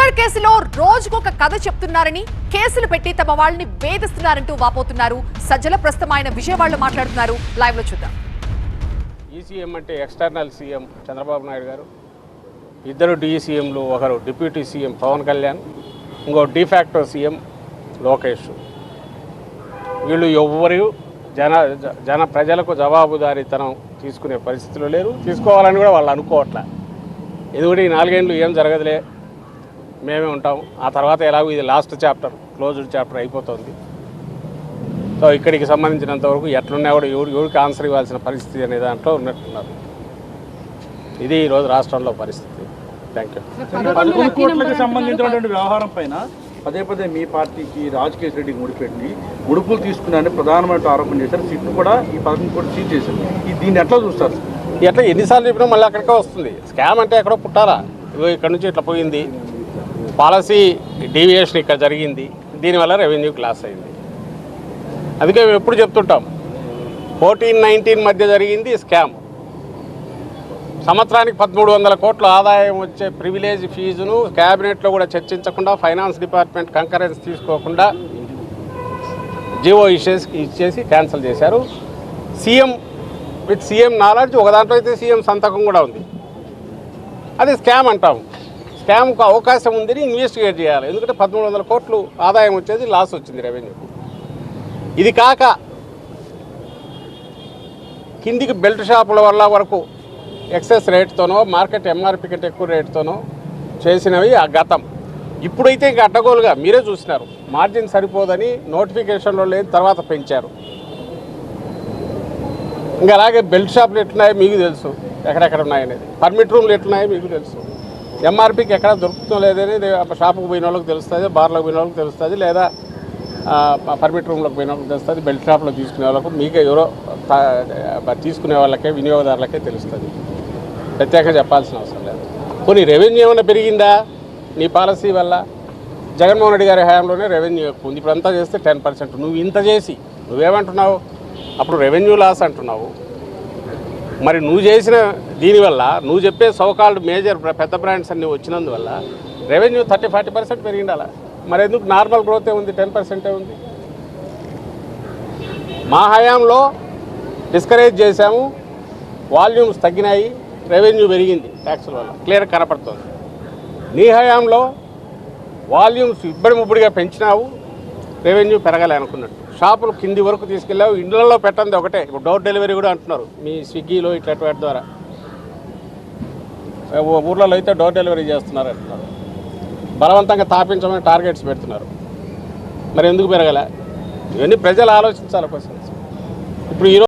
Liquor కేసులో రోజుకొక కథ చెప్తున్నారని, కేసులు పెట్టి తమ వాళ్ళని వేధిస్తున్నారంటూ వాపోతున్నారు సజ్జల. ప్రస్తుతం ఆయన విజయవాడలో మాట్లాడుతున్నారు. లైవ్ లో చూద్దాం. ఈసీఎం అంటే ఎక్స్టర్నల్ సీఎం చంద్రబాబు నాయుడు గారు, ఇద్దరు డీసీఎంలు, ఒకరు డిప్యూటీ సీఎం పవన్ కళ్యాణ్, ఇంకో డిఫాక్టో సీఎం లోకేష్. వీళ్ళు ఎవ్వరు ప్రజలకు జవాబుదారీతనం తీసుకునే పరిస్థితులు లేరు, తీసుకోవాలని కూడా వాళ్ళు అనుకోవట్లే. ఎందుకంటే ఈ 4 ఏళ్ళు ఏం జరగదులే, మేమే ఉంటాం, ఆ తర్వాత ఎలాగో ఇది లాస్ట్ చాప్టర్, క్లోజ్డ్ చాప్టర్ అయిపోతుంది. సో ఇక్కడికి సంబంధించినంత వరకు ఎట్లున్నా కూడా ఎవరికి ఆన్సర్ ఇవ్వాల్సిన పరిస్థితి అనే దాంట్లో ఉన్నట్టున్నారు. ఇది ఈరోజు రాష్ట్రంలో పరిస్థితి. Thank you. 11 కోట్లకు సంబంధించినటువంటి వ్యవహారం పైన పదే పదే మీ పార్టీకి రాజకేశ్ రెడ్డికి ముడిపెట్టి ముడుపులు తీసుకున్నారని ప్రధానమంత్రి ఆరోపణ చేశారు. సిట్టు కూడా ఈ 11 కోట్లు సీజ్ చేశారు. దీన్ని ఎట్లా చూస్తారు? ఎట్లా ఎన్నిసార్లు చెప్పినా మళ్ళీ అక్కడికే వస్తుంది. స్కామ్ అంటే ఎక్కడో పుట్టారా, ఇక్కడ నుంచి ఇట్లా పోయింది, పాలసీ డీవియేషన్ ఇక్కడ జరిగింది, దీనివల్ల రెవెన్యూకి లాస్ అయింది. అందుకే మేము ఎప్పుడు చెప్తుంటాం, 14-19 మధ్య జరిగింది స్కామ్. సంవత్సరానికి 1300 కోట్ల ఆదాయం వచ్చే ప్రివిలేజ్ ఫీజును క్యాబినెట్లో కూడా చర్చించకుండా, ఫైనాన్స్ డిపార్ట్మెంట్ కంకరెన్స్ తీసుకోకుండా జీవో ఇచ్చేసి క్యాన్సిల్ చేశారు. సీఎం విత్ సీఎం నాలెడ్జ్, ఒక దాంట్లో అయితే సీఎం సంతకం కూడా ఉంది. అది స్కామ్ అంటాము. స్కామ్కు అవకాశం ఉందని ఇన్వెస్టిగేట్ చేయాలి. ఎందుకంటే 1300 కోట్లు ఆదాయం వచ్చేది, లాస్ వచ్చింది రెవెన్యూకు. ఇది కాక కిందికి బెల్ట్ షాపుల వల్ల వరకు ఎక్సెస్ రేట్తోనో, మార్కెట్ ఎంఆర్పీ కంటే ఎక్కువ రేటుతోనో చేసినవి ఆ గతం. ఇప్పుడైతే ఇంకా అడ్డగోలుగా మీరే చూసినారు, మార్జిన్ సరిపోదని నోటిఫికేషన్లో లేని తర్వాత పెంచారు. ఇంకా అలాగే బెల్ట్ షాపులు ఎట్లున్నాయో మీకు తెలుసు, ఎక్కడెక్కడ ఉన్నాయనేది. పర్మిట్ రూమ్లు ఎట్లున్నాయో మీకు తెలుసు. ఎంఆర్పీకి ఎక్కడ దొరుకుతుందో లేదనేది షాపుకు పోయిన వాళ్ళకి తెలుస్తుంది, బార్లకు పోయిన వాళ్ళకి తెలుస్తుంది, లేదా పర్మిట్ రూమ్లోకి పోయిన వాళ్ళకి తెలుస్తుంది. బెల్ట్ షాప్లో తీసుకునే వాళ్ళకు, మీకే ఎవరో తీసుకునే వాళ్ళకే, వినియోగదారులకే తెలుస్తుంది. ప్రత్యేకంగా చెప్పాల్సిన అవసరం లేదు. కొన్ని రెవెన్యూ ఏమైనా పెరిగిందా నీ పాలసీ వల్ల? జగన్మోహన్ రెడ్డి గారి హయాంలోనే రెవెన్యూ ఎక్కువ ఉంది. ఇప్పుడు అంతా చేస్తే 10%. నువ్వు ఇంత చేసి నువ్వేమంటున్నావు? అప్పుడు రెవెన్యూ లాస్ అంటున్నావు. మరి నువ్వు చేసిన దీనివల్ల, నువ్వు చెప్పే సోకాల్డ్ మేజర్ పెద్ద బ్రాండ్స్ అన్నీ వచ్చినందువల్ల రెవెన్యూ 30-40% పెరిగిండాలా? మరి ఎందుకు నార్మల్ గ్రోతే ఉంది, 10% ఉంది? మా హయాంలో డిస్కరేజ్ చేశాము, వాల్యూమ్స్ తగ్గినాయి, రెవెన్యూ పెరిగింది ట్యాక్సుల వల్ల, క్లియర్ కనపడుతుంది. నీ హయాంలో వాల్యూమ్స్ ఇబ్బడిముబ్బడిగా పెంచినావు, రెవెన్యూ పెరగాలి అనుకున్నట్టు. షాపులు కింది వరకు తీసుకెళ్ళావు, ఇండ్లలో పెట్టండి ఒకటే. ఇప్పుడు డోర్ డెలివరీ కూడా అంటున్నారు మీ స్విగ్గీలో ఇట్లా వాటి ద్వారా. ఊర్లలో అయితే డోర్ డెలివరీ చేస్తున్నారు అంటున్నారు. బలవంతంగా తాపించమని టార్గెట్స్ పెడుతున్నారు. మరి ఎందుకు పెరగలే? ఇవన్నీ ప్రజలు ఆలోచించాలి క్వశ్చన్స్. ఇప్పుడు ఈరోజు